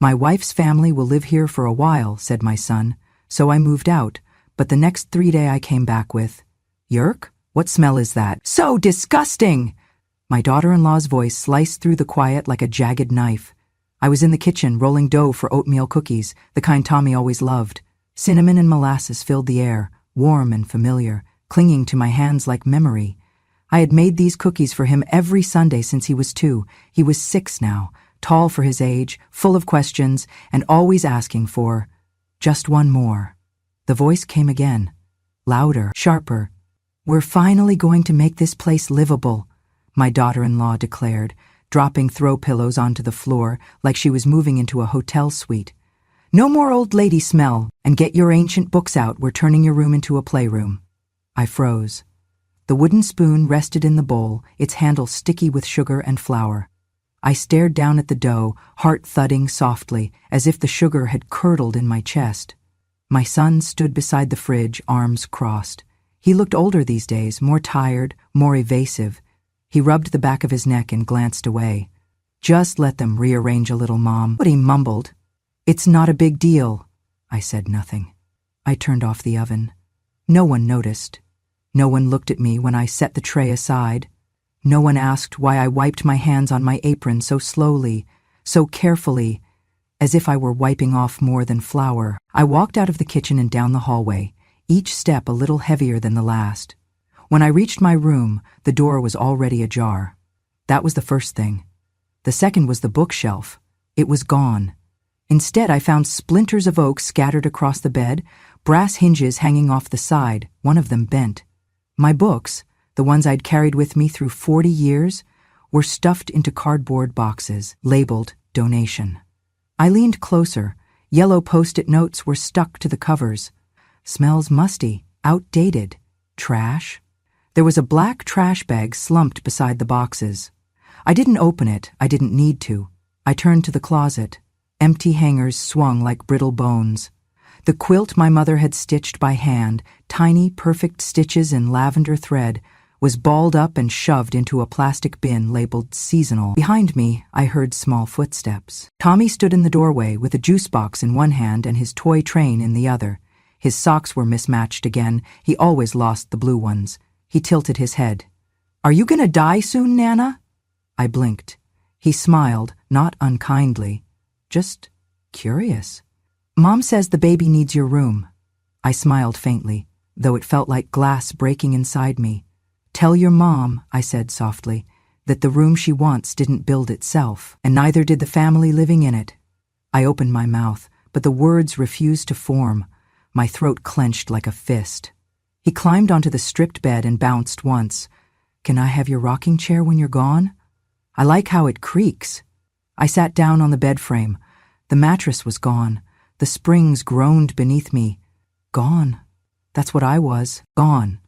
My wife's family will live here for a while, said my son, so I moved out, but the next 3 days I came back with, Yerk? What smell is that? So disgusting! My daughter-in-law's voice sliced through the quiet like a jagged knife. I was in the kitchen rolling dough for oatmeal cookies, the kind Tommy always loved. Cinnamon and molasses filled the air, warm and familiar, clinging to my hands like memory. I had made these cookies for him every Sunday since he was 2. He was 6 now, tall for his age, full of questions, and always asking for just one more. The voice came again, louder, sharper. We're finally going to make this place livable, my daughter-in-law declared, dropping throw pillows onto the floor like she was moving into a hotel suite. No more old lady smell, and get your ancient books out, we're turning your room into a playroom. I froze. The wooden spoon rested in the bowl, its handle sticky with sugar and flour. I stared down at the dough, heart thudding softly, as if the sugar had curdled in my chest. My son stood beside the fridge, arms crossed. He looked older these days, more tired, more evasive. He rubbed the back of his neck and glanced away. Just let them rearrange a little, Mom. But he mumbled. It's not a big deal. I said nothing. I turned off the oven. No one noticed. No one looked at me when I set the tray aside. No one asked why I wiped my hands on my apron so slowly, so carefully, as if I were wiping off more than flour. I walked out of the kitchen and down the hallway, each step a little heavier than the last. When I reached my room, the door was already ajar. That was the first thing. The second was the bookshelf. It was gone. Instead, I found splinters of oak scattered across the bed, brass hinges hanging off the side, one of them bent. My books, the ones I'd carried with me through 40 years, were stuffed into cardboard boxes, labeled donation. I leaned closer. Yellow Post-it notes were stuck to the covers. Smells musty, outdated. Trash? There was a black trash bag slumped beside the boxes. I didn't open it. I didn't need to. I turned to the closet. Empty hangers swung like brittle bones. The quilt my mother had stitched by hand, tiny, perfect stitches in lavender thread, was balled up and shoved into a plastic bin labeled seasonal. Behind me, I heard small footsteps. Tommy stood in the doorway with a juice box in one hand and his toy train in the other. His socks were mismatched again. He always lost the blue ones. He tilted his head. Are you gonna die soon, Nana? I blinked. He smiled, not unkindly, just curious. Mom says the baby needs your room. I smiled faintly, though it felt like glass breaking inside me. Tell your mom, I said softly, that the room she wants didn't build itself, and neither did the family living in it. I opened my mouth, but the words refused to form. My throat clenched like a fist. He climbed onto the stripped bed and bounced once. Can I have your rocking chair when you're gone? I like how it creaks. I sat down on the bed frame. The mattress was gone. The springs groaned beneath me. Gone. That's what I was, gone,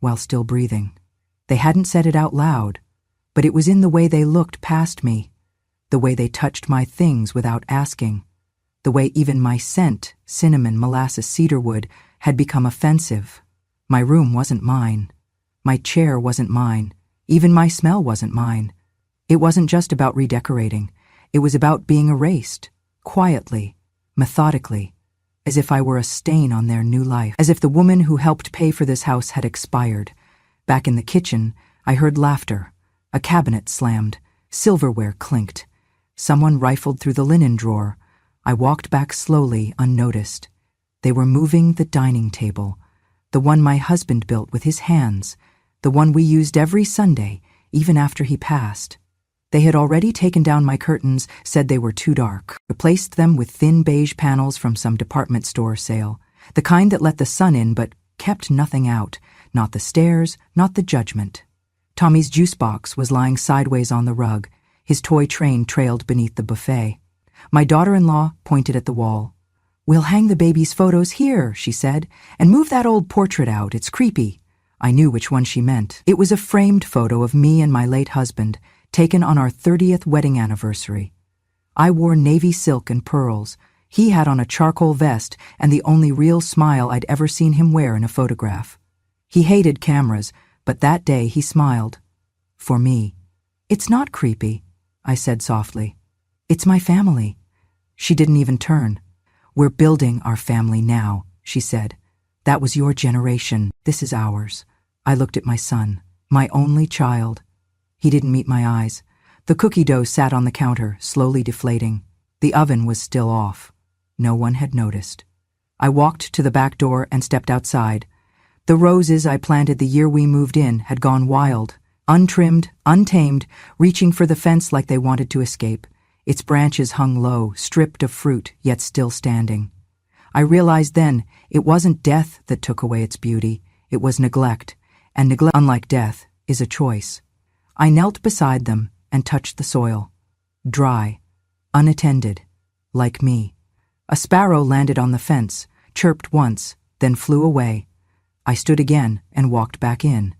while still breathing. They hadn't said it out loud, but it was in the way they looked past me, the way they touched my things without asking, the way even my scent, cinnamon, molasses, cedarwood, had become offensive. My room wasn't mine. My chair wasn't mine. Even my smell wasn't mine. It wasn't just about redecorating. It was about being erased, quietly, methodically, as if I were a stain on their new life, as if the woman who helped pay for this house had expired. Back in the kitchen, I heard laughter. A cabinet slammed. Silverware clinked. Someone rifled through the linen drawer. I walked back slowly, unnoticed. They were moving the dining table, the one my husband built with his hands, the one we used every Sunday, even after he passed. They had already taken down my curtains, said they were too dark, replaced them with thin beige panels from some department store sale, the kind that let the sun in but kept nothing out, not the stares, not the judgment. Tommy's juice box was lying sideways on the rug. His toy train trailed beneath the buffet. My daughter-in-law pointed at the wall. We'll hang the baby's photos here, she said, and move that old portrait out. It's creepy. I knew which one she meant. It was a framed photo of me and my late husband, taken on our 30th wedding anniversary. I wore navy silk and pearls. He had on a charcoal vest and the only real smile I'd ever seen him wear in a photograph. He hated cameras, but that day he smiled. For me. It's not creepy, I said softly. It's my family. She didn't even turn. "We're building our family now," she said. "That was your generation. This is ours." I looked at my son, my only child. He didn't meet my eyes. The cookie dough sat on the counter, slowly deflating. The oven was still off. No one had noticed. I walked to the back door and stepped outside. The roses I planted the year we moved in had gone wild, untrimmed, untamed, reaching for the fence like they wanted to escape. Its branches hung low, stripped of fruit, yet still standing. I realized then it wasn't death that took away its beauty, it was neglect, and neglect, unlike death, is a choice. I knelt beside them and touched the soil. Dry, unattended, like me. A sparrow landed on the fence, chirped once, then flew away. I stood again and walked back in.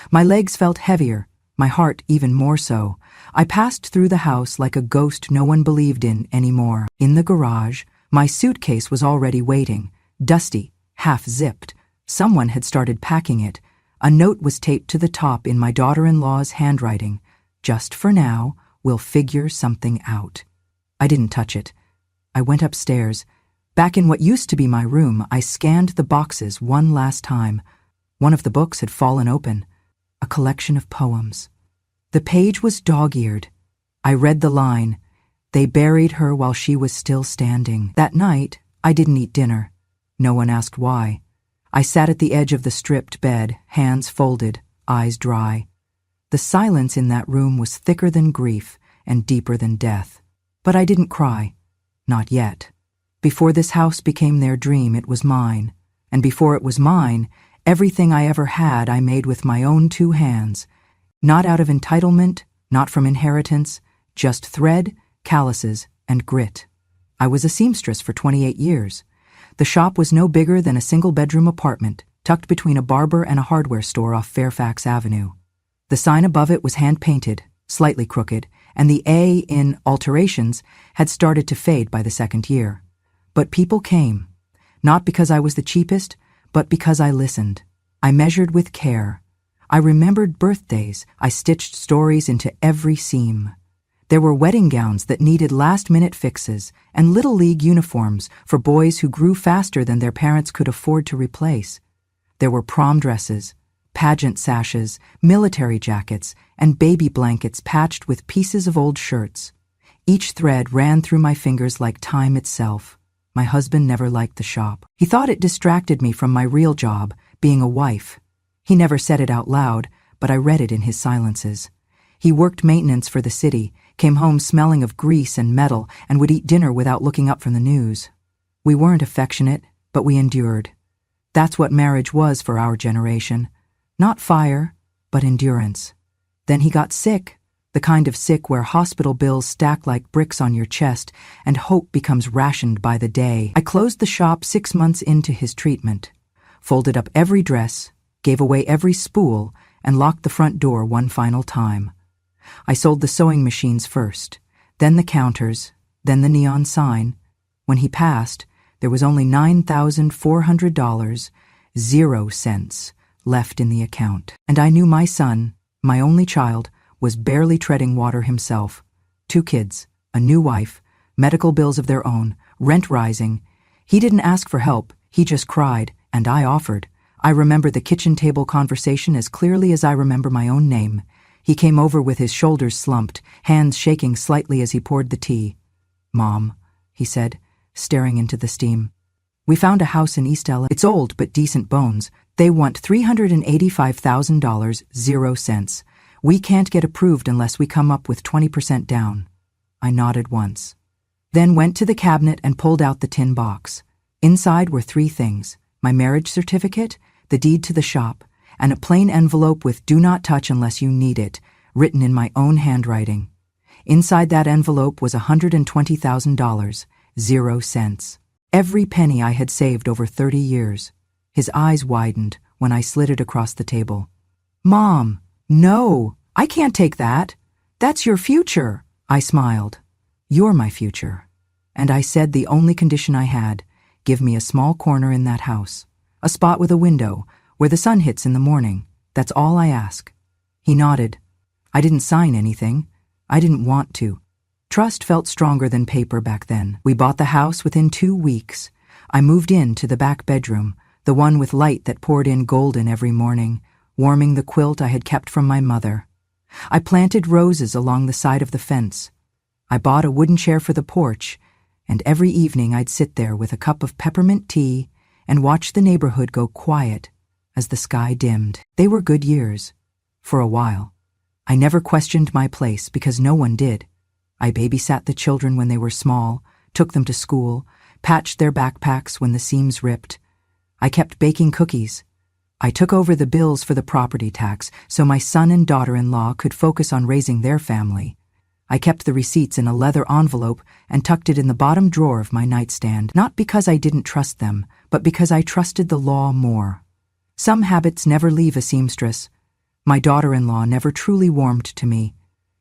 My legs felt heavier, my heart even more so. I passed through the house like a ghost no one believed in anymore. In the garage, my suitcase was already waiting, dusty, half-zipped. Someone had started packing it. A note was taped to the top in my daughter-in-law's handwriting. "Just for now, we'll figure something out." I didn't touch it. I went upstairs. Back in what used to be my room, I scanned the boxes one last time. One of the books had fallen open. A collection of poems. The page was dog-eared. I read the line, "They buried her while she was still standing." That night, I didn't eat dinner. No one asked why. I sat at the edge of the stripped bed, hands folded, eyes dry. The silence in that room was thicker than grief and deeper than death. But I didn't cry. Not yet. Before this house became their dream, it was mine. And before it was mine, everything I ever had I made with my own 2 hands. Not out of entitlement, not from inheritance, just thread, calluses, and grit. I was a seamstress for 28 years. The shop was no bigger than a single-bedroom apartment, tucked between a barber and a hardware store off Fairfax Avenue. The sign above it was hand-painted, slightly crooked, and the A in alterations had started to fade by the 2nd year. But people came, not because I was the cheapest, but because I listened. I measured with care. I remembered birthdays. I stitched stories into every seam. There were wedding gowns that needed last-minute fixes and Little League uniforms for boys who grew faster than their parents could afford to replace. There were prom dresses, pageant sashes, military jackets, and baby blankets patched with pieces of old shirts. Each thread ran through my fingers like time itself. My husband never liked the shop. He thought it distracted me from my real job, being a wife. He never said it out loud, but I read it in his silences. He worked maintenance for the city, came home smelling of grease and metal, and would eat dinner without looking up from the news. We weren't affectionate, but we endured. That's what marriage was for our generation. Not fire, but endurance. Then he got sick, the kind of sick where hospital bills stack like bricks on your chest and hope becomes rationed by the day. I closed the shop 6 months into his treatment, folded up every dress, gave away every spool, and locked the front door one final time. I sold the sewing machines first, then the counters, then the neon sign. When he passed, there was only $9,400, 0 cents, left in the account. And I knew my son, my only child, was barely treading water himself. 2 kids, a new wife, medical bills of their own, rent rising. He didn't ask for help, he just cried, and I offered. I remember the kitchen table conversation as clearly as I remember my own name. He came over with his shoulders slumped, hands shaking slightly as he poured the tea. "Mom," he said, staring into the steam. "We found a house in East LA. It's old but decent bones. They want $385,000, 0 cents. We can't get approved unless we come up with 20% down." I nodded once. Then went to the cabinet and pulled out the tin box. Inside were 3 things: my marriage certificate, the deed to the shop, and a plain envelope with "Do not touch unless you need it," written in my own handwriting. Inside that envelope was $120,000, 0 cents. Every penny I had saved over 30 years. His eyes widened when I slid it across the table. "Mom, no, I can't take that. That's your future." I smiled. "You're my future." And I said the only condition I had, give me a small corner in that house, a spot with a window, where the sun hits in the morning. That's all I ask. He nodded. I didn't sign anything. I didn't want to. Trust felt stronger than paper back then. We bought the house within 2 weeks. I moved into the back bedroom, the one with light that poured in golden every morning, warming the quilt I had kept from my mother. I planted roses along the side of the fence. I bought a wooden chair for the porch, and every evening I'd sit there with a cup of peppermint tea and watch the neighborhood go quiet as the sky dimmed. They were good years. For a while. I never questioned my place because no one did. I babysat the children when they were small, took them to school, patched their backpacks when the seams ripped. I kept baking cookies. I took over the bills for the property tax so my son and daughter-in-law could focus on raising their family. I kept the receipts in a leather envelope and tucked it in the bottom drawer of my nightstand, not because I didn't trust them, but because I trusted the law more. Some habits never leave a seamstress. My daughter-in-law never truly warmed to me.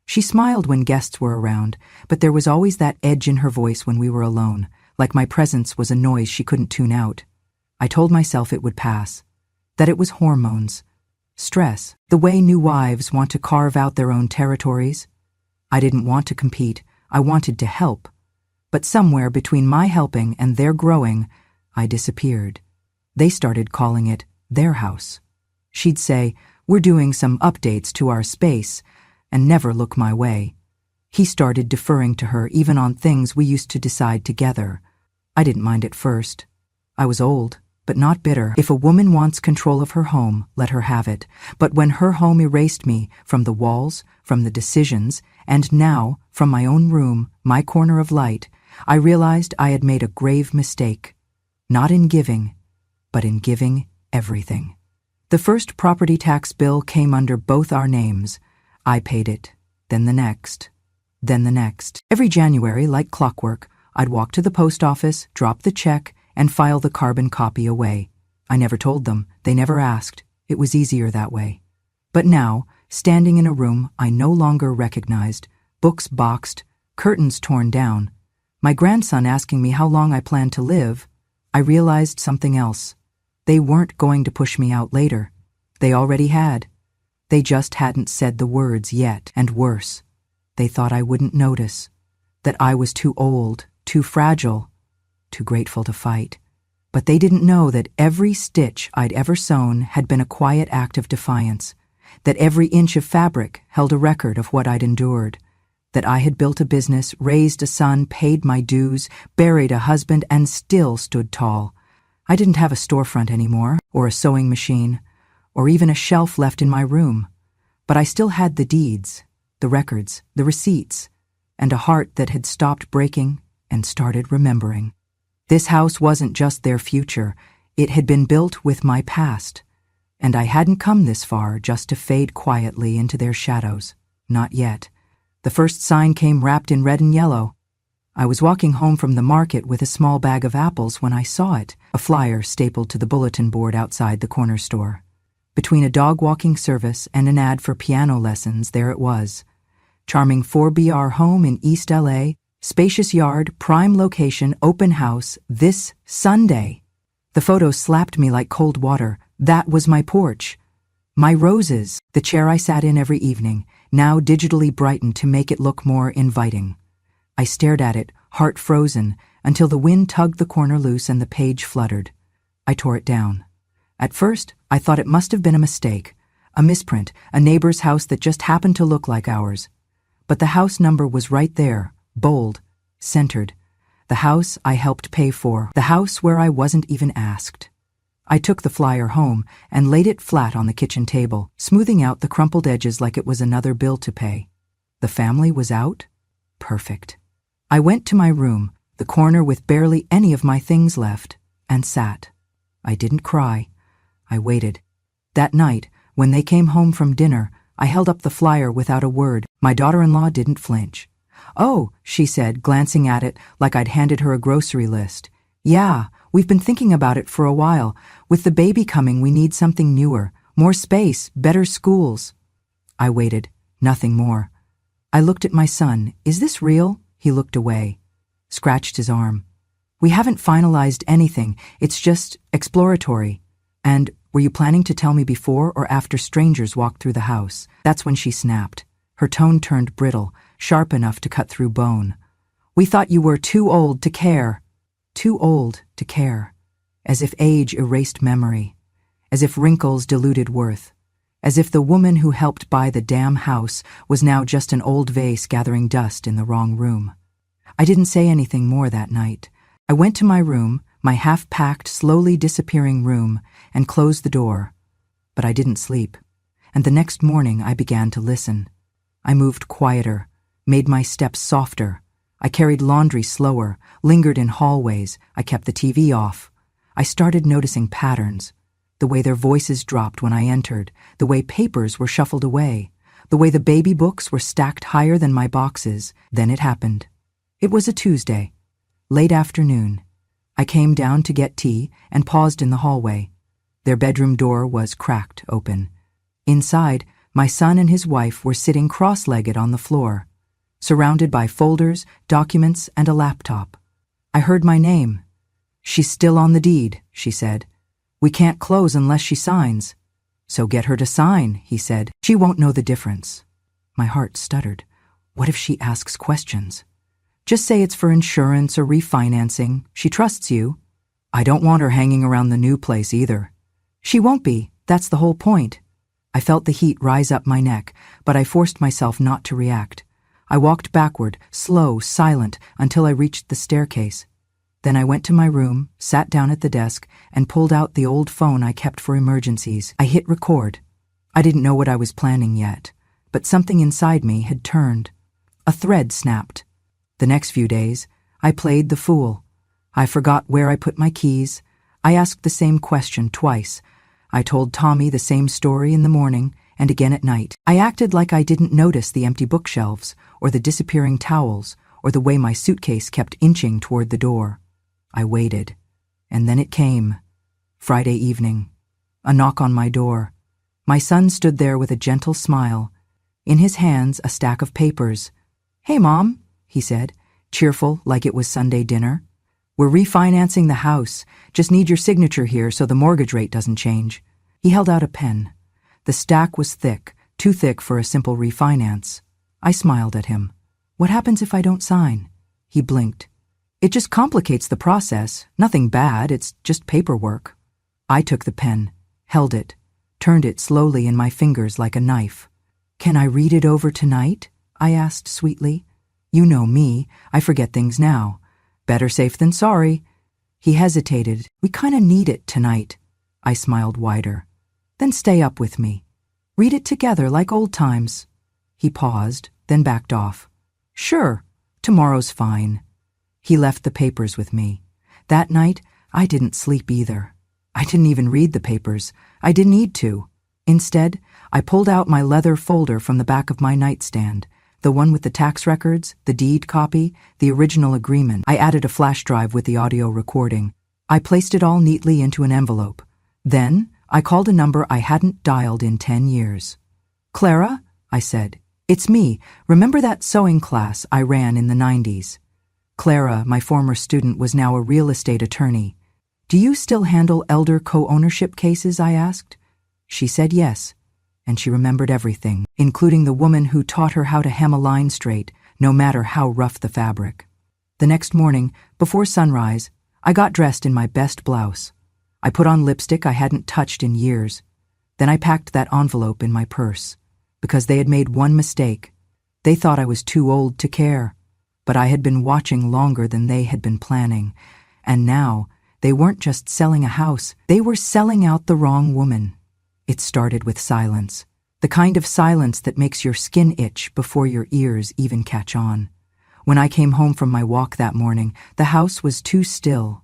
She smiled when guests were around, but there was always that edge in her voice when we were alone, like my presence was a noise she couldn't tune out. I told myself it would pass, that it was hormones, stress, the way new wives want to carve out their own territories. I didn't want to compete, I wanted to help. But somewhere between my helping and their growing, I disappeared. They started calling it their house. She'd say, "We're doing some updates to our space," and never look my way. He started deferring to her even on things we used to decide together. I didn't mind at first. I was old, but not bitter. If a woman wants control of her home, let her have it. But when her home erased me from the walls, from the decisions, and now from my own room, my corner of light, I realized I had made a grave mistake. Not in giving, but in giving everything. The first property tax bill came under both our names. I paid it, then the next, then the next. Every January, like clockwork, I'd walk to the post office, drop the check, and file the carbon copy away. I never told them, they never asked. It was easier that way. But now, standing in a room I no longer recognized, books boxed, curtains torn down, my grandson asking me how long I planned to live, I realized something else. They weren't going to push me out later. They already had. They just hadn't said the words yet, and worse, they thought I wouldn't notice, that I was too old, too fragile, too grateful to fight. But they didn't know that every stitch I'd ever sewn had been a quiet act of defiance, that every inch of fabric held a record of what I'd endured, that I had built a business, raised a son, paid my dues, buried a husband, and still stood tall. I didn't have a storefront anymore, or a sewing machine, or even a shelf left in my room, but I still had the deeds, the records, the receipts, and a heart that had stopped breaking and started remembering. This house wasn't just their future, it had been built with my past, and I hadn't come this far just to fade quietly into their shadows. Not yet. The first sign came wrapped in red and yellow. I was walking home from the market with a small bag of apples when I saw it, a flyer stapled to the bulletin board outside the corner store. Between a dog-walking service and an ad for piano lessons, there it was. Charming 4BR home in East LA, spacious yard, prime location, open house, this Sunday. The photo slapped me like cold water. That was my porch. My roses, the chair I sat in every evening, now digitally brightened to make it look more inviting. I stared at it, heart frozen, until the wind tugged the corner loose and the page fluttered. I tore it down. At first, I thought it must have been a mistake, a misprint, a neighbor's house that just happened to look like ours. But the house number was right there, bold, centered. The house I helped pay for, the house where I wasn't even asked. I took the flyer home and laid it flat on the kitchen table, smoothing out the crumpled edges like it was another bill to pay. The family was out? Perfect. I went to my room, the corner with barely any of my things left, and sat. I didn't cry. I waited. That night, when they came home from dinner, I held up the flyer without a word. My daughter-in-law didn't flinch. "Oh," she said, glancing at it like I'd handed her a grocery list. "Yeah, we've been thinking about it for a while. With the baby coming, we need something newer, more space, better schools." I waited. Nothing more. I looked at my son. "Is this real?" He looked away, scratched his arm. "We haven't finalized anything. It's just exploratory." And, "Were you planning to tell me before or after strangers walked through the house?" That's when she snapped. Her tone turned brittle. sharp enough to cut through bone. "We thought you were too old to care." Too old to care. As if age erased memory. As if wrinkles diluted worth. As if the woman who helped buy the damn house was now just an old vase gathering dust in the wrong room. I didn't say anything more that night. I went to my room, my half-packed, slowly disappearing room, and closed the door. But I didn't sleep. And the next morning I began to listen. I moved quieter, made my steps softer. I carried laundry slower, lingered in hallways. I kept the TV off. I started noticing patterns. The way their voices dropped when I entered, the way papers were shuffled away, the way the baby books were stacked higher than my boxes. Then it happened. It was a Tuesday, late afternoon. I came down to get tea and paused in the hallway. Their bedroom door was cracked open. Inside, my son and his wife were sitting cross-legged on the floor, surrounded by folders, documents, and a laptop. I heard my name. "She's still on the deed," she said. "We can't close unless she signs." "So get her to sign," he said. "She won't know the difference." My heart stuttered. What if she asks questions? "Just say it's for insurance or refinancing. She trusts you." "I don't want her hanging around the new place either." "She won't be. That's the whole point." I felt the heat rise up my neck, but I forced myself not to react. I walked backward, slow, silent, until I reached the staircase. Then I went to my room, sat down at the desk, and pulled out the old phone I kept for emergencies. I hit record. I didn't know what I was planning yet, but something inside me had turned. A thread snapped. The next few days, I played the fool. I forgot where I put my keys. I asked the same question twice. I told Tommy the same story in the morning and again at night. I acted like I didn't notice the empty bookshelves, or the disappearing towels, or the way my suitcase kept inching toward the door. I waited, and then it came. Friday evening. A knock on my door. My son stood there with a gentle smile. In his hands, a stack of papers. "Hey, Mom," he said, cheerful like it was Sunday dinner. "We're refinancing the house. Just need your signature here so the mortgage rate doesn't change." He held out a pen. The stack was thick, too thick for a simple refinance. I smiled at him. "What happens if I don't sign?" He blinked. "It just complicates the process. Nothing bad, it's just paperwork." I took the pen, held it, turned it slowly in my fingers like a knife. "Can I read it over tonight?" I asked sweetly. "You know me, I forget things now. Better safe than sorry." He hesitated. "We kinda need it tonight." I smiled wider. "Then stay up with me. Read it together like old times." He paused, then backed off. "Sure, tomorrow's fine." He left the papers with me. That night, I didn't sleep either. I didn't even read the papers. I didn't need to. Instead, I pulled out my leather folder from the back of my nightstand, the one with the tax records, the deed copy, the original agreement. I added a flash drive with the audio recording. I placed it all neatly into an envelope. Then, I called a number I hadn't dialed in 10 years. "Clara?" I said. "It's me. Remember that sewing class I ran in the 90s? Clara, my former student, was now a real estate attorney. "Do you still handle elder co-ownership cases?" I asked. She said yes, and she remembered everything, including the woman who taught her how to hem a line straight, no matter how rough the fabric. The next morning, before sunrise, I got dressed in my best blouse. I put on lipstick I hadn't touched in years. Then I packed that envelope in my purse, because they had made one mistake. They thought I was too old to care. But I had been watching longer than they had been planning, and now they weren't just selling a house, they were selling out the wrong woman. It started with silence, the kind of silence that makes your skin itch before your ears even catch on. When I came home from my walk that morning, the house was too still.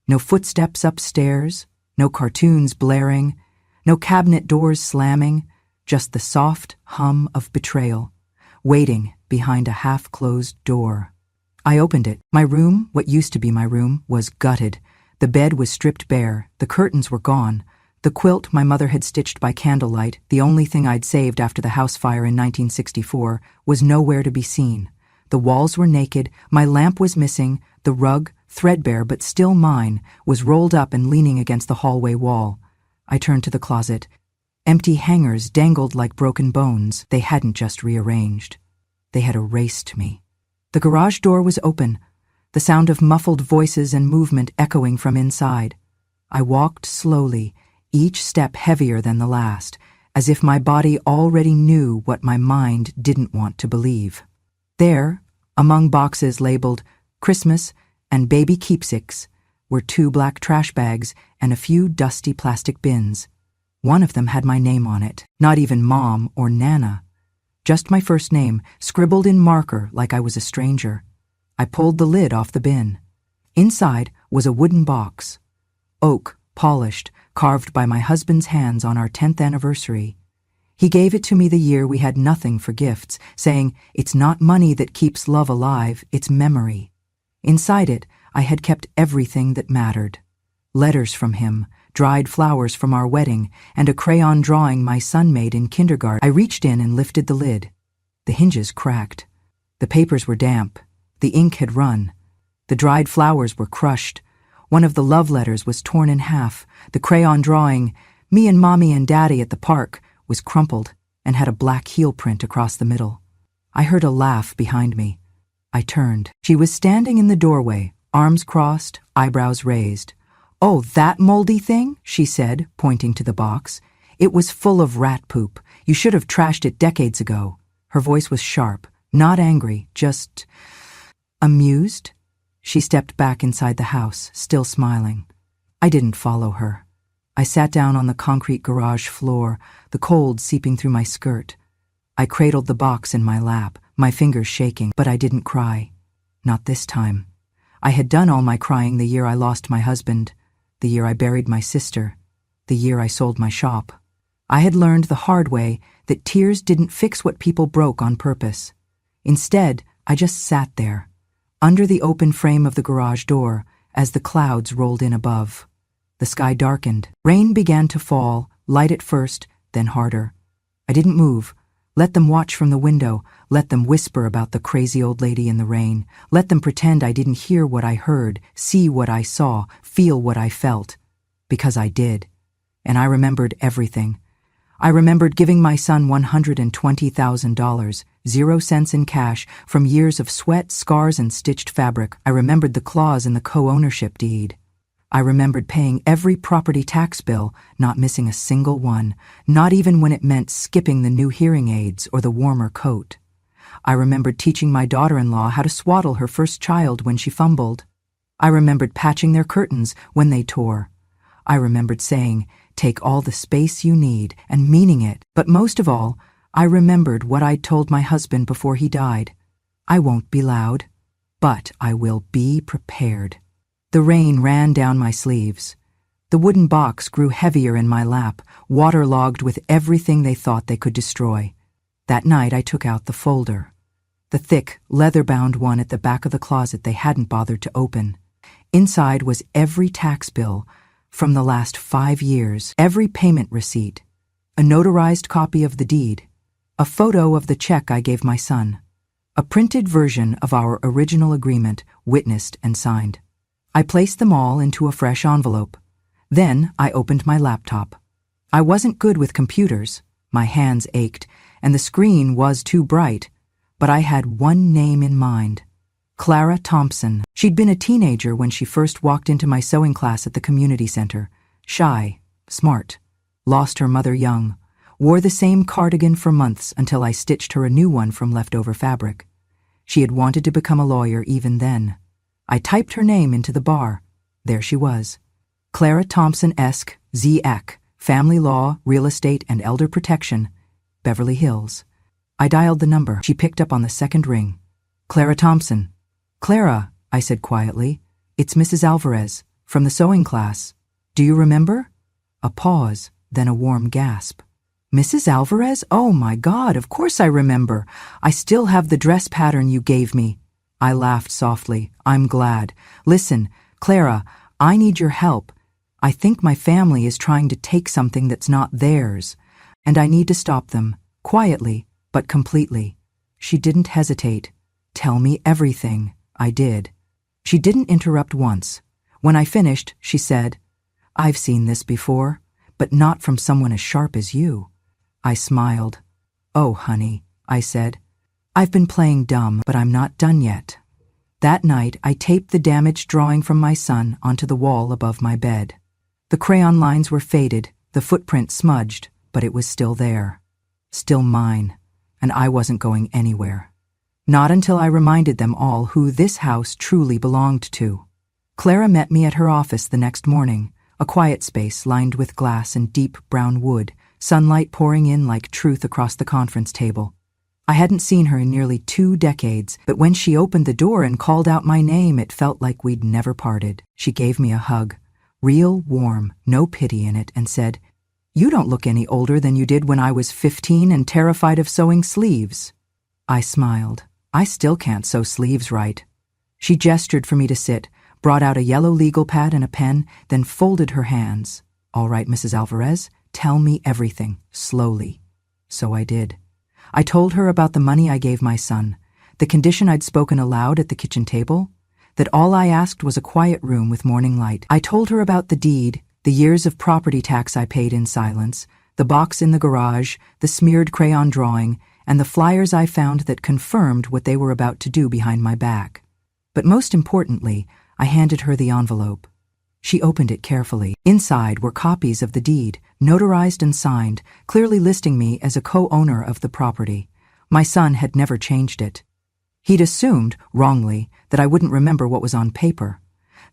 No footsteps upstairs, no cartoons blaring, no cabinet doors slamming, just the soft hum of betrayal, waiting behind a half-closed door. I opened it. My room, what used to be my room, was gutted. The bed was stripped bare, the curtains were gone. The quilt my mother had stitched by candlelight, the only thing I'd saved after the house fire in 1964, was nowhere to be seen. The walls were naked, my lamp was missing, the rug, threadbare but still mine, was rolled up and leaning against the hallway wall. I turned to the closet. Empty hangers dangled like broken bones. They hadn't just rearranged. They had erased me. The garage door was open, the sound of muffled voices and movement echoing from inside. I walked slowly, each step heavier than the last, as if my body already knew what my mind didn't want to believe. There, among boxes labeled Christmas and baby keepsakes, were 2 black trash bags and a few dusty plastic bins. One of them had my name on it, not even Mom or Nana. Just my first name, scribbled in marker like I was a stranger. I pulled the lid off the bin. Inside was a wooden box. Oak, polished, carved by my husband's hands on our 10th anniversary. He gave it to me the year we had nothing for gifts, saying, "It's not money that keeps love alive, it's memory." Inside it, I had kept everything that mattered. Letters from him, dried flowers from our wedding, and a crayon drawing my son made in kindergarten. I reached in and lifted the lid. The hinges cracked. The papers were damp. The ink had run. The dried flowers were crushed. One of the love letters was torn in half. The crayon drawing, "Me and Mommy and Daddy at the park," was crumpled and had a black heel print across the middle. I heard a laugh behind me. I turned. She was standing in the doorway, arms crossed, eyebrows raised. "Oh, that moldy thing?" she said, pointing to the box. "It was full of rat poop. You should have trashed it decades ago." Her voice was sharp, not angry, just amused. She stepped back inside the house, still smiling. I didn't follow her. I sat down on the concrete garage floor, the cold seeping through my skirt. I cradled the box in my lap, my fingers shaking, but I didn't cry. Not this time. I had done all my crying the year I lost my husband, the year I buried my sister, the year I sold my shop. I had learned the hard way that tears didn't fix what people broke on purpose. Instead, I just sat there, under the open frame of the garage door, as the clouds rolled in above. The sky darkened. Rain began to fall, light at first, then harder. I didn't move. Let them watch from the window. Let them whisper about the crazy old lady in the rain. Let them pretend I didn't hear what I heard, see what I saw, feel what I felt. Because I did. And I remembered everything. I remembered giving my son $120,000, 0 cents in cash, from years of sweat, scars, and stitched fabric. I remembered the clause in the co-ownership deed. I remembered paying every property tax bill, not missing a single one, not even when it meant skipping the new hearing aids or the warmer coat. I remembered teaching my daughter-in-law how to swaddle her first child when she fumbled. I remembered patching their curtains when they tore. I remembered saying, "Take all the space you need," and meaning it. But most of all, I remembered what I'd told my husband before he died. I won't be loud, but I will be prepared. The rain ran down my sleeves. The wooden box grew heavier in my lap, waterlogged with everything they thought they could destroy. That night I took out the folder, the thick, leather-bound one at the back of the closet they hadn't bothered to open. Inside was every tax bill from the last 5 years, every payment receipt, a notarized copy of the deed, a photo of the check I gave my son, a printed version of our original agreement, witnessed and signed. I placed them all into a fresh envelope. Then I opened my laptop. I wasn't good with computers. My hands ached, and the screen was too bright. But I had one name in mind. Clara Thompson. She'd been a teenager when she first walked into my sewing class at the community center. Shy, smart, lost her mother young, wore the same cardigan for months until I stitched her a new one from leftover fabric. She had wanted to become a lawyer even then. I typed her name into the bar. There she was. Clara Thompson-esque, Z.Ec., Family Law, Real Estate, and Elder Protection, Beverly Hills. I dialed the number. She picked up on the second ring. "Clara Thompson." "Clara," I said quietly, "it's Mrs. Alvarez, from the sewing class. Do you remember?" A pause, then a warm gasp. "Mrs. Alvarez? Oh my God, of course I remember. I still have the dress pattern you gave me." I laughed softly. "I'm glad. Listen, Clara, I need your help. I think my family is trying to take something that's not theirs, and I need to stop them, quietly, but completely." She didn't hesitate. "Tell me everything." I did. She didn't interrupt once. When I finished, she said, "I've seen this before, but not from someone as sharp as you." I smiled. "Oh, honey," I said. I've been playing dumb, but I'm not done yet. That night, I taped the damaged drawing from my son onto the wall above my bed. The crayon lines were faded, the footprint smudged, but it was still there. Still mine, and I wasn't going anywhere. Not until I reminded them all who this house truly belonged to. Clara met me at her office the next morning, a quiet space lined with glass and deep brown wood, sunlight pouring in like truth across the conference table. I hadn't seen her in nearly 2 decades, but when she opened the door and called out my name, it felt like we'd never parted. She gave me a hug, real warm, no pity in it, and said, "You don't look any older than you did when I was 15 and terrified of sewing sleeves." I smiled. I still can't sew sleeves right. She gestured for me to sit, brought out a yellow legal pad and a pen, then folded her hands. "All right, Mrs. Alvarez, tell me everything, slowly." So I did. I told her about the money I gave my son, the condition I'd spoken aloud at the kitchen table, that all I asked was a quiet room with morning light. I told her about the deed, the years of property tax I paid in silence, the box in the garage, the smeared crayon drawing, and the flyers I found that confirmed what they were about to do behind my back. But most importantly, I handed her the envelope. She opened it carefully. Inside were copies of the deed, notarized and signed, clearly listing me as a co-owner of the property. My son had never changed it. He'd assumed, wrongly, that I wouldn't remember what was on paper.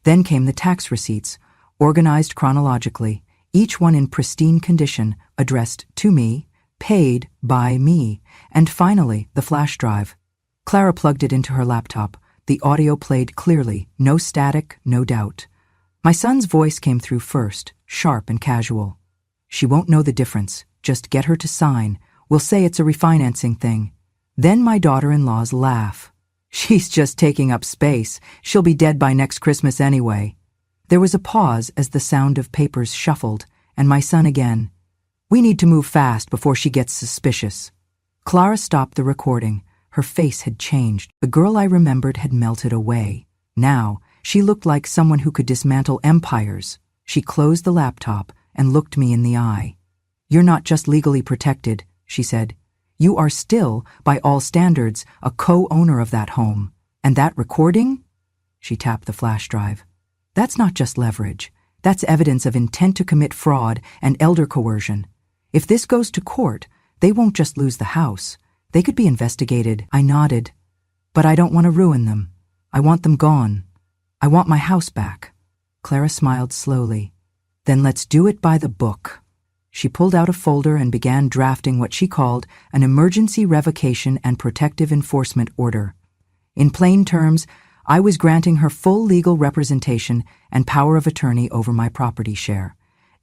Then came the tax receipts, organized chronologically, each one in pristine condition, addressed to me, paid by me, and finally, the flash drive. Clara plugged it into her laptop. The audio played clearly, no static, no doubt. My son's voice came through first, sharp and casual. "She won't know the difference. Just get her to sign. We'll say it's a refinancing thing." Then my daughter-in-law's laugh. "She's just taking up space. She'll be dead by next Christmas anyway." There was a pause as the sound of papers shuffled, and my son again. "We need to move fast before she gets suspicious." Clara stopped the recording. Her face had changed. The girl I remembered had melted away. Now, she looked like someone who could dismantle empires. She closed the laptop and looked me in the eye. "You're not just legally protected," she said. "You are still, by all standards, a co-owner of that home. And that recording?" She tapped the flash drive. "That's not just leverage. That's evidence of intent to commit fraud and elder coercion. If this goes to court, they won't just lose the house. They could be investigated." I nodded. "But I don't want to ruin them. I want them gone. I want my house back." Clara smiled slowly. "Then let's do it by the book." She pulled out a folder and began drafting what she called an emergency revocation and protective enforcement order. In plain terms, I was granting her full legal representation and power of attorney over my property share.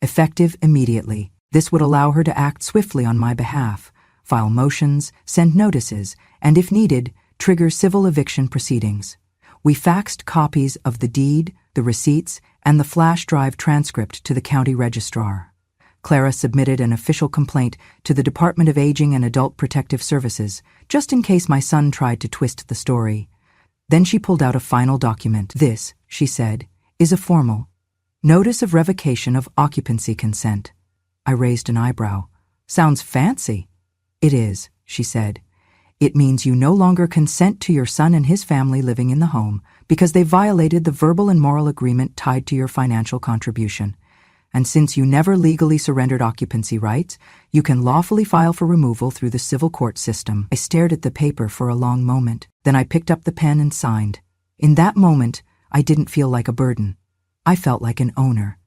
Effective immediately, this would allow her to act swiftly on my behalf, file motions, send notices, and if needed, trigger civil eviction proceedings. We faxed copies of the deed, the receipts, and the flash drive transcript to the county registrar. Clara submitted an official complaint to the Department of Aging and Adult Protective Services, just in case my son tried to twist the story. Then she pulled out a final document. "This," she said, "is a formal notice of revocation of occupancy consent." I raised an eyebrow. "Sounds fancy." "It is," she said. "It means you no longer consent to your son and his family living in the home because they violated the verbal and moral agreement tied to your financial contribution. And since you never legally surrendered occupancy rights, you can lawfully file for removal through the civil court system." I stared at the paper for a long moment. Then I picked up the pen and signed. In that moment, I didn't feel like a burden. I felt like an owner.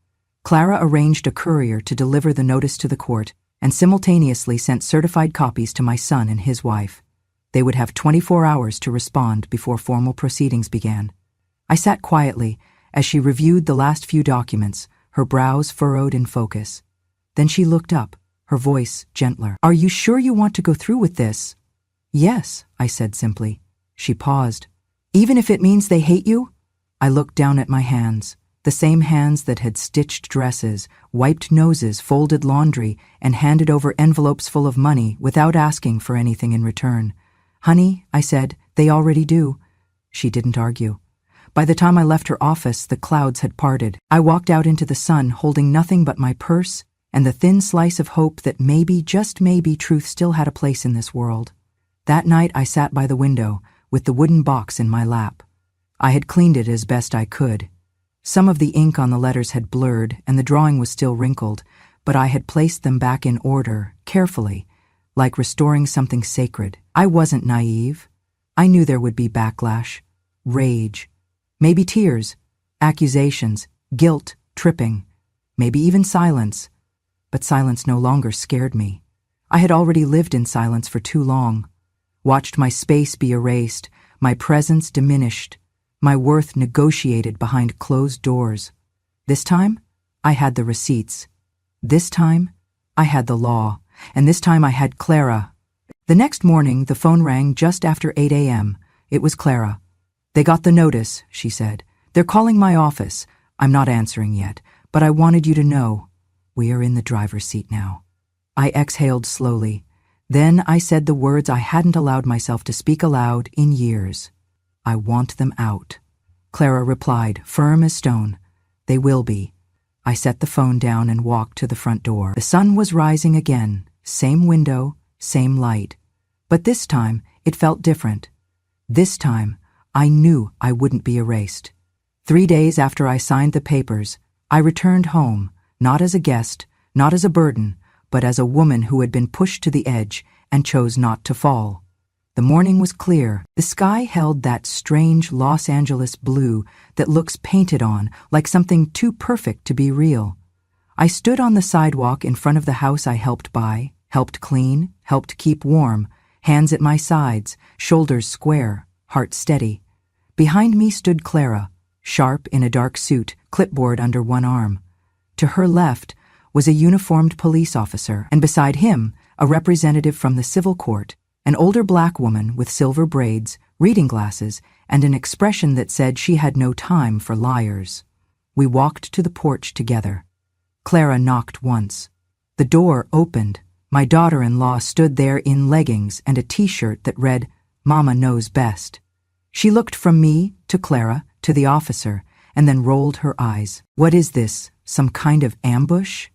Clara arranged a courier to deliver the notice to the court and simultaneously sent certified copies to my son and his wife. They would have 24 hours to respond before formal proceedings began. I sat quietly as she reviewed the last few documents, her brows furrowed in focus. Then she looked up, her voice gentler. "Are you sure you want to go through with this?" "Yes," I said simply. She paused. "Even if it means they hate you?" I looked down at my hands, the same hands that had stitched dresses, wiped noses, folded laundry, and handed over envelopes full of money without asking for anything in return. "Honey," I said, "they already do." She didn't argue. By the time I left her office, the clouds had parted. I walked out into the sun, holding nothing but my purse and the thin slice of hope that maybe, just maybe, truth still had a place in this world. That night I sat by the window, with the wooden box in my lap. I had cleaned it as best I could. Some of the ink on the letters had blurred, and the drawing was still wrinkled, but I had placed them back in order, carefully, like restoring something sacred. I wasn't naive. I knew there would be backlash, rage, maybe tears, accusations, guilt, tripping, maybe even silence. But silence no longer scared me. I had already lived in silence for too long, watched my space be erased, my presence diminished, my worth negotiated behind closed doors. This time, I had the receipts. This time, I had the law, and this time I had Clara. The next morning, the phone rang just after 8 a.m. It was Clara. "They got the notice," she said. "They're calling my office. I'm not answering yet, but I wanted you to know. We are in the driver's seat now." I exhaled slowly. Then I said the words I hadn't allowed myself to speak aloud in years. "I want them out." Clara replied, firm as stone. "They will be." I set the phone down and walked to the front door. The sun was rising again, same window, same light. But this time, it felt different. This time, I knew I wouldn't be erased. 3 days after I signed the papers, I returned home, not as a guest, not as a burden, but as a woman who had been pushed to the edge and chose not to fall. The morning was clear. The sky held that strange Los Angeles blue that looks painted on, like something too perfect to be real. I stood on the sidewalk in front of the house I helped buy, helped clean, helped keep warm, hands at my sides, shoulders square, heart steady. Behind me stood Clara, sharp in a dark suit, clipboard under one arm. To her left was a uniformed police officer, and beside him, a representative from the civil court, an older black woman with silver braids, reading glasses, and an expression that said she had no time for liars. We walked to the porch together. Clara knocked once. The door opened. My daughter-in-law stood there in leggings and a t-shirt that read, "Mama knows best." She looked from me to Clara to the officer and then rolled her eyes. "What is this? Some kind of ambush?"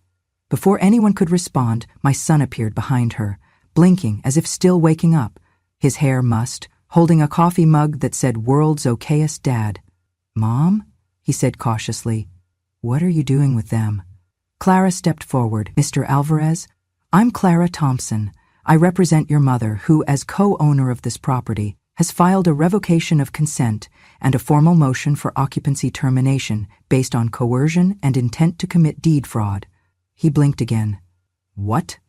Before anyone could respond, my son appeared behind her, blinking as if still waking up, his hair mussed, holding a coffee mug that said "World's Okayest Dad." "Mom?" he said cautiously. "What are you doing with them?" Clara stepped forward. "Mr. Alvarez, I'm Clara Thompson. I represent your mother, who, as co-owner of this property, has filed a revocation of consent and a formal motion for occupancy termination based on coercion and intent to commit deed fraud." He blinked again. "What?"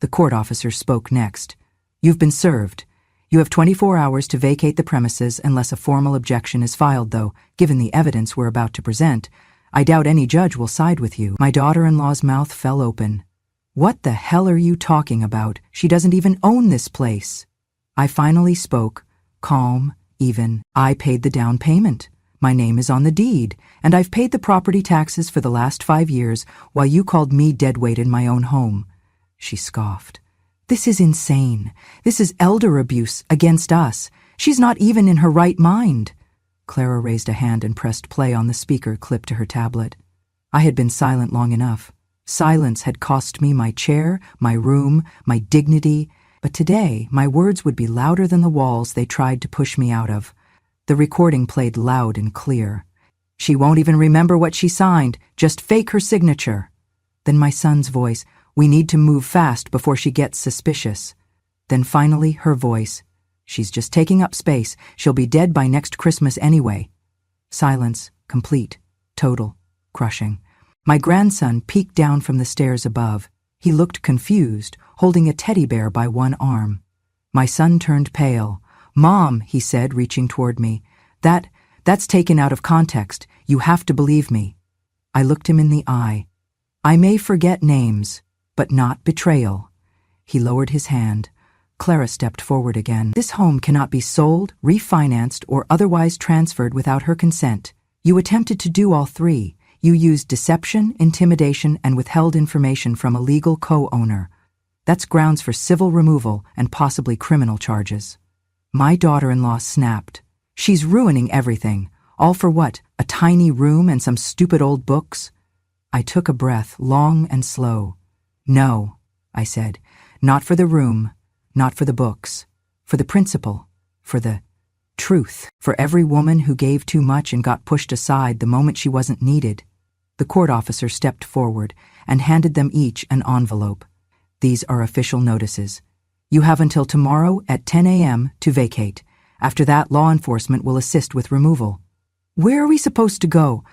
The court officer spoke next. "You've been served. You have 24 hours to vacate the premises unless a formal objection is filed, though, given the evidence we're about to present, I doubt any judge will side with you." My daughter-in-law's mouth fell open. "What the hell are you talking about? She doesn't even own this place." I finally spoke, calm, even. "I paid the down payment. My name is on the deed, and I've paid the property taxes for the last 5 years while you called me deadweight in my own home." She scoffed. "This is insane. This is elder abuse against us. She's not even in her right mind." Clara raised a hand and pressed play on the speaker clipped to her tablet. I had been silent long enough. Silence had cost me my chair, my room, my dignity, but today my words would be louder than the walls they tried to push me out of. The recording played loud and clear. "She won't even remember what she signed, just fake her signature." Then my son's voice, "We need to move fast before she gets suspicious." Then finally her voice, "She's just taking up space. She'll be dead by next Christmas anyway." Silence, complete, total, crushing. My grandson peeked down from the stairs above. He looked confused, holding a teddy bear by one arm. My son turned pale. "Mom," he said, reaching toward me, that's taken out of context. You have to believe me." I looked him in the eye. "I may forget names, but not betrayal." He lowered his hand. Clara stepped forward again. "This home cannot be sold, refinanced, or otherwise transferred without her consent. You attempted to do all three. You used deception, intimidation, and withheld information from a legal co-owner. That's grounds for civil removal and possibly criminal charges." My daughter-in-law snapped. "She's ruining everything. All for what? A tiny room and some stupid old books?" I took a breath, long and slow. "No," I said. "Not for the room. Not for the books. for the principle, for the truth, for every woman who gave too much and got pushed aside the moment she wasn't needed. The court officer stepped forward and handed them each an envelope. These are official notices. You have until tomorrow at 10 a.m. to vacate. After that, law enforcement will assist with removal. Where are we supposed to go?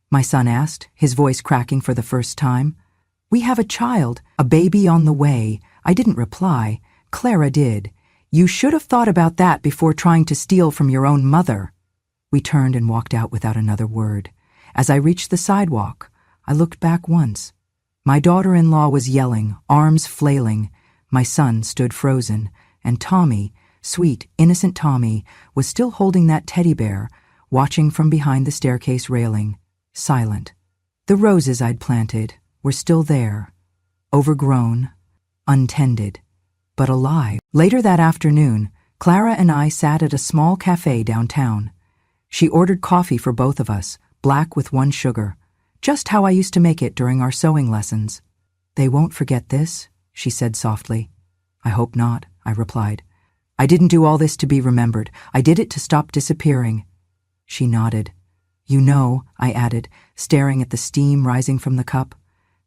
My son asked, his voice cracking for the first time. We have a child, a baby on the way. I didn't reply. Clara did. You should have thought about that before trying to steal from your own mother. We turned and walked out without another word. As I reached the sidewalk, I looked back once. My daughter-in-law was yelling, arms flailing. My son stood frozen, and Tommy, sweet, innocent Tommy, was still holding that teddy bear, watching from behind the staircase railing, silent. The roses I'd planted were still there, overgrown, untended, but alive. Later that afternoon, Clara and I sat at a small cafe downtown. She ordered coffee for both of us, black with 1 sugar, just how I used to make it during our sewing lessons. They won't forget this, she said softly. I hope not, I replied. I didn't do all this to be remembered. I did it to stop disappearing. She nodded. You know, I added, staring at the steam rising from the cup.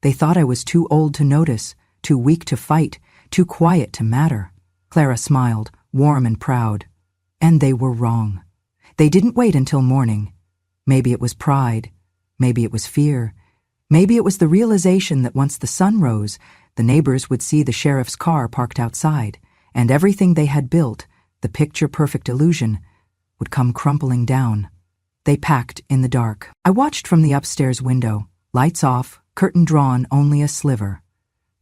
They thought I was too old to notice, too weak to fight, too quiet to matter. Clara smiled, warm and proud. And they were wrong. They didn't wait until morning. Maybe it was pride. Maybe it was fear. Maybe it was the realization that once the sun rose, the neighbors would see the sheriff's car parked outside, and everything they had built, the picture-perfect illusion, would come crumbling down. They packed in the dark. I watched from the upstairs window, lights off, curtain drawn only a sliver.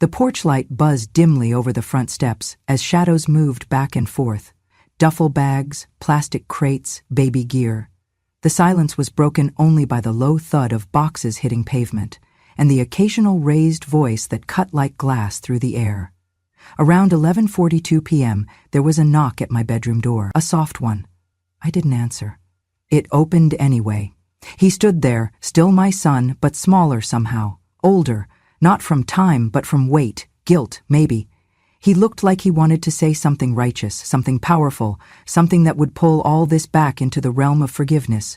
The porch light buzzed dimly over the front steps as shadows moved back and forth. Duffel bags, plastic crates, baby gear. The silence was broken only by the low thud of boxes hitting pavement, and the occasional raised voice that cut like glass through the air. Around 11:42 p.m., there was a knock at my bedroom door, a soft one. I didn't answer. It opened anyway. He stood there, still my son, but smaller somehow, older, not from time, but from weight, guilt, maybe. He looked like he wanted to say something righteous, something powerful, something that would pull all this back into the realm of forgiveness.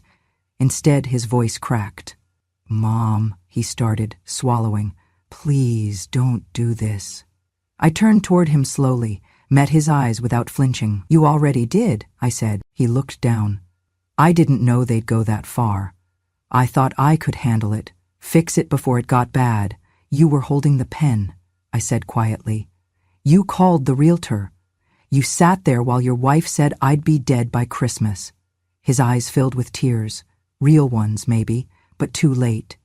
Instead, his voice cracked. Mom, he started, swallowing. Please don't do this. I turned toward him slowly, met his eyes without flinching. You already did, I said. He looked down. I didn't know they'd go that far. I thought I could handle it, fix it before it got bad. You were holding the pen, I said quietly. You called the realtor. You sat there while your wife said I'd be dead by Christmas. His eyes filled with tears, real ones maybe, but too late.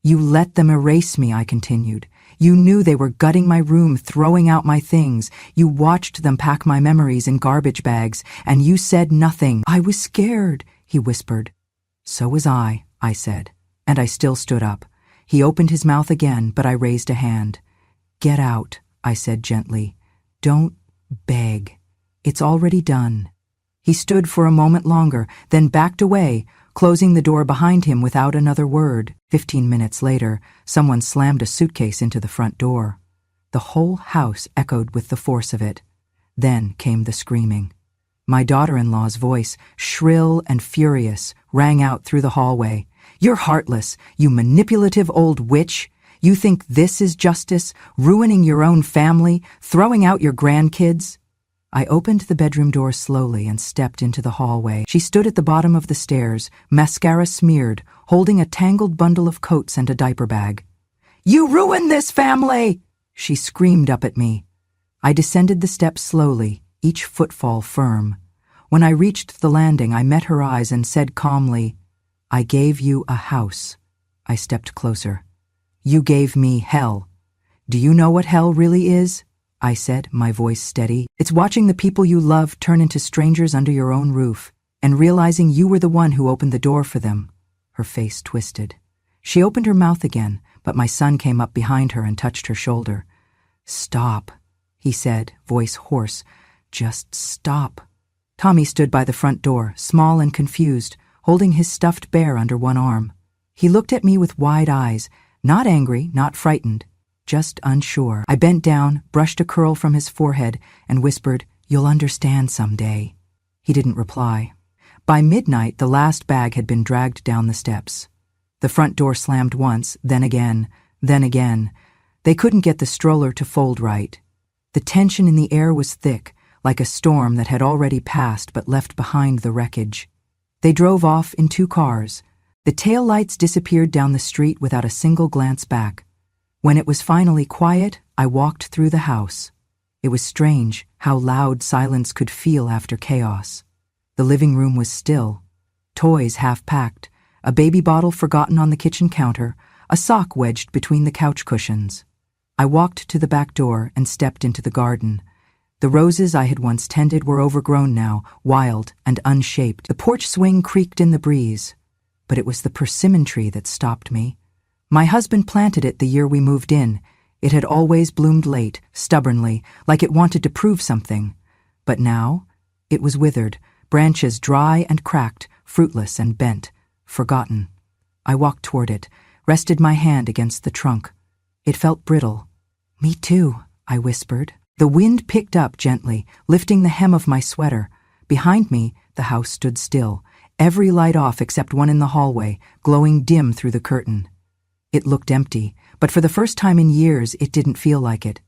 You let them erase me, I continued. You knew they were gutting my room, throwing out my things. You watched them pack my memories in garbage bags, and you said nothing. I was scared, he whispered. So was I said, and I still stood up. He opened his mouth again, but I raised a hand. Get out, I said gently. Don't beg. It's already done. He stood for a moment longer, then backed away, closing the door behind him without another word. 15 minutes later, someone slammed a suitcase into the front door. The whole house echoed with the force of it. Then came the screaming. My daughter-in-law's voice, shrill and furious, rang out through the hallway. You're heartless, you manipulative old witch. You think this is justice, ruining your own family, throwing out your grandkids? I opened the bedroom door slowly and stepped into the hallway. She stood at the bottom of the stairs, mascara smeared, holding a tangled bundle of coats and a diaper bag. You ruined this family! She screamed up at me. I descended the steps slowly, each footfall firm. When I reached the landing, I met her eyes and said calmly, I gave you a house. I stepped closer. You gave me hell. Do you know what hell really is? I said, my voice steady. It's watching the people you love turn into strangers under your own roof, and realizing you were the one who opened the door for them. Her face twisted. She opened her mouth again, but my son came up behind her and touched her shoulder. Stop, he said, voice hoarse. Just stop. Tommy stood by the front door, small and confused, holding his stuffed bear under one arm. He looked at me with wide eyes, not angry, not frightened, just unsure. I bent down, brushed a curl from his forehead, and whispered, "You'll understand someday." He didn't reply. By midnight, the last bag had been dragged down the steps. The front door slammed once, then again, then again. They couldn't get the stroller to fold right. The tension in the air was thick, like a storm that had already passed but left behind the wreckage. They drove off in 2 cars. The taillights disappeared down the street without a single glance back. When it was finally quiet, I walked through the house. It was strange how loud silence could feel after chaos. The living room was still. Toys half-packed, a baby bottle forgotten on the kitchen counter, a sock wedged between the couch cushions. I walked to the back door and stepped into the garden. The roses I had once tended were overgrown now, wild and unshaped. The porch swing creaked in the breeze. But it was the persimmon tree that stopped me. My husband planted it the year we moved in. It had always bloomed late, stubbornly, like it wanted to prove something. But now, it was withered, branches dry and cracked, fruitless and bent, forgotten. I walked toward it, rested my hand against the trunk. It felt brittle. "Me too," I whispered. The wind picked up gently, lifting the hem of my sweater. Behind me, the house stood still, every light off except one in the hallway, glowing dim through the curtain. It looked empty, but for the first time in years it didn't feel like it.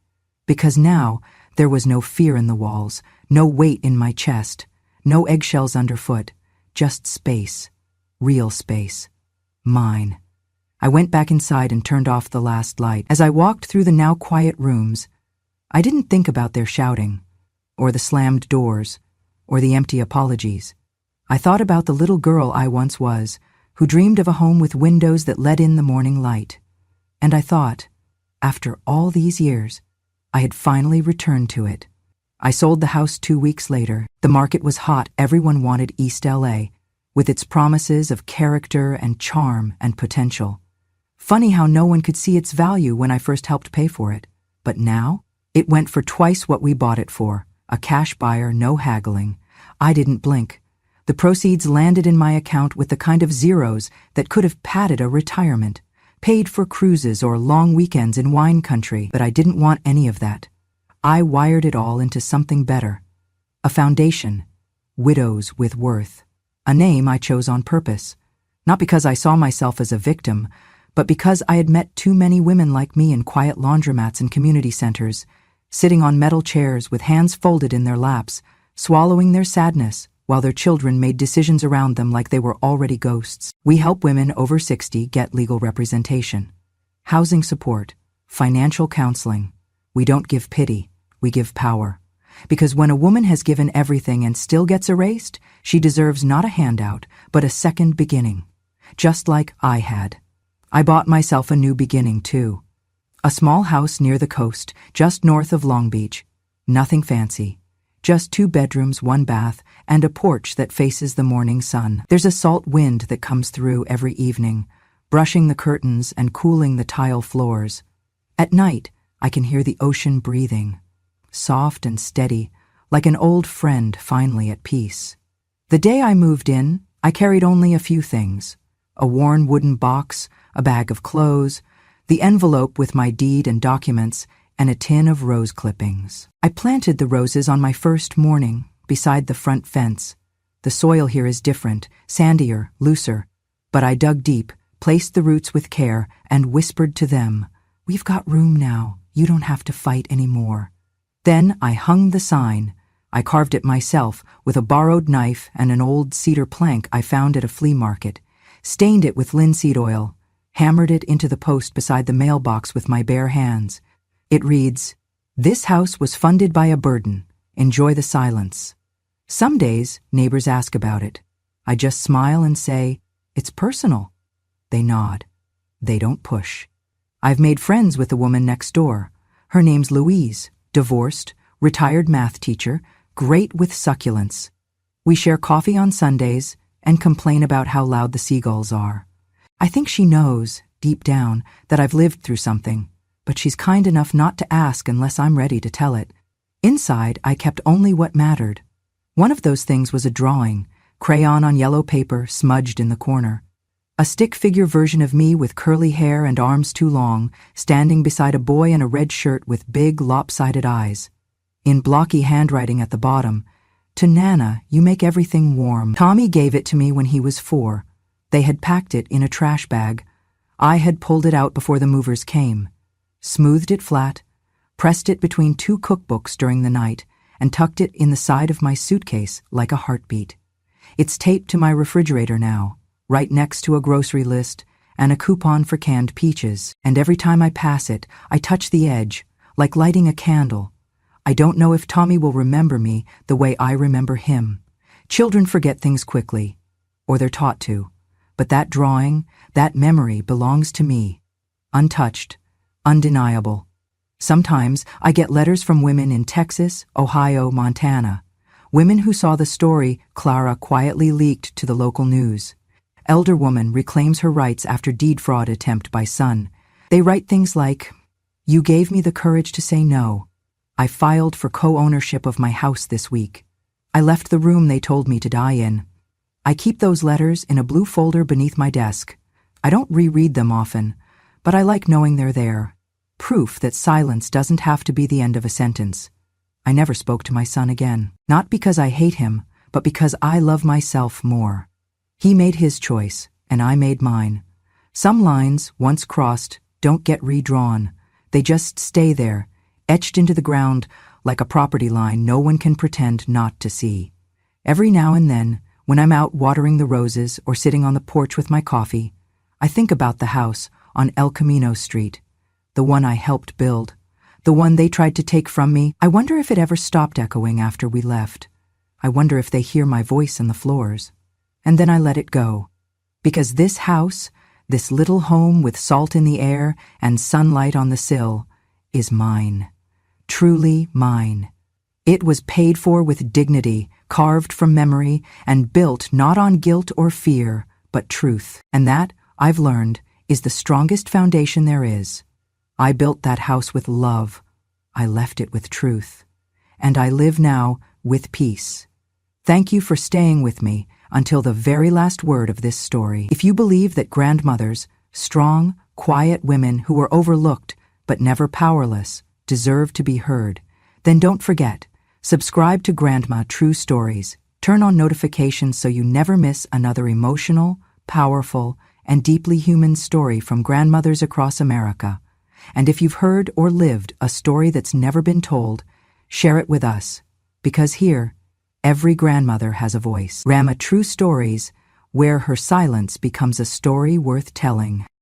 Because now, there was no fear in the walls, no weight in my chest, no eggshells underfoot, just space. Real space. Mine. I went back inside and turned off the last light. As I walked through the now quiet rooms, I didn't think about their shouting, or the slammed doors, or the empty apologies. I thought about the little girl I once was, who dreamed of a home with windows that let in the morning light. And I thought, after all these years, I had finally returned to it. I sold the house 2 weeks later. The market was hot. Everyone wanted East LA, with its promises of character and charm and potential. Funny how no one could see its value when I first helped pay for it. But now, it went for twice what we bought it for. A cash buyer, no haggling. I didn't blink. The proceeds landed in my account with the kind of zeros that could have padded a retirement, paid for cruises or long weekends in wine country, but I didn't want any of that. I wired it all into something better. A foundation. Widows with Worth. A name I chose on purpose. Not because I saw myself as a victim, but because I had met too many women like me in quiet laundromats and community centers, sitting on metal chairs with hands folded in their laps, swallowing their sadness while their children made decisions around them like they were already ghosts. We help women over 60 get legal representation, housing support, financial counseling. We don't give pity, we give power. Because when a woman has given everything and still gets erased, she deserves not a handout, but a second beginning. Just like I had. I bought myself a new beginning, too. A small house near the coast, just north of Long Beach. Nothing fancy. Just 2 bedrooms, 1 bath, and a porch that faces the morning sun. There's a salt wind that comes through every evening, brushing the curtains and cooling the tile floors. At night, I can hear the ocean breathing, soft and steady, like an old friend finally at peace. The day I moved in, I carried only a few things. A worn wooden box, a bag of clothes, the envelope with my deed and documents, and a tin of rose clippings. I planted the roses on my first morning, beside the front fence. The soil here is different, sandier, looser. But I dug deep, placed the roots with care, and whispered to them, "We've got room now. You don't have to fight anymore." Then I hung the sign. I carved it myself with a borrowed knife and an old cedar plank I found at a flea market, stained it with linseed oil, hammered it into the post beside the mailbox with my bare hands. It reads, "This house was funded by a burden. Enjoy the silence." Some days, neighbors ask about it. I just smile and say, "It's personal." They nod. They don't push. I've made friends with the woman next door. Her name's Louise, divorced, retired math teacher, great with succulents. We share coffee on Sundays and complain about how loud the seagulls are. I think she knows, deep down, that I've lived through something, but she's kind enough not to ask unless I'm ready to tell it. Inside, I kept only what mattered. One of those things was a drawing, crayon on yellow paper smudged in the corner. A stick figure version of me with curly hair and arms too long, standing beside a boy in a red shirt with big, lopsided eyes. in blocky handwriting at the bottom, "To Nana, you make everything warm." Tommy gave it to me when he was 4. They had packed it in a trash bag. I had pulled it out before the movers came, smoothed it flat, pressed it between 2 cookbooks during the night, and tucked it in the side of my suitcase like a heartbeat. It's taped to my refrigerator now, right next to a grocery list and a coupon for canned peaches, and every time I pass it, I touch the edge, like lighting a candle. I don't know if Tommy will remember me the way I remember him. Children forget things quickly, or they're taught to, but that drawing, that memory belongs to me, untouched, undeniable. Sometimes I get letters from women in Texas, Ohio, Montana, women who saw the story Clara quietly leaked to the local news. Elder woman reclaims her rights after deed fraud attempt by son. They write things like, "You gave me the courage to say no. I filed for co-ownership of my house this week. I left the room they told me to die in." I keep those letters in a blue folder beneath my desk. I don't reread them often, but I like knowing they're there. Proof that silence doesn't have to be the end of a sentence. I never spoke to my son again. Not because I hate him, but because I love myself more. He made his choice, and I made mine. Some lines, once crossed, don't get redrawn. They just stay there, etched into the ground like a property line no one can pretend not to see. Every now and then, when I'm out watering the roses or sitting on the porch with my coffee, I think about the house on El Camino Street, the one I helped build, the one they tried to take from me. I wonder if it ever stopped echoing after we left. I wonder if they hear my voice in the floors. And then I let it go. Because this house, this little home with salt in the air and sunlight on the sill, is mine. Truly mine. It was paid for with dignity, carved from memory, and built not on guilt or fear, but truth. And that, I've learned, is the strongest foundation there is. I built that house with love. I left it with truth. And I live now with peace. Thank you for staying with me until the very last word of this story. If you believe that grandmothers, strong, quiet women who were overlooked but never powerless, deserve to be heard, then don't forget, subscribe to Grandma True Stories. Turn on notifications so you never miss another emotional, powerful, and deeply human story from grandmothers across America. And if you've heard or lived a story that's never been told, share it with us, because here, every grandmother has a voice. Grandma True Stories, where her silence becomes a story worth telling.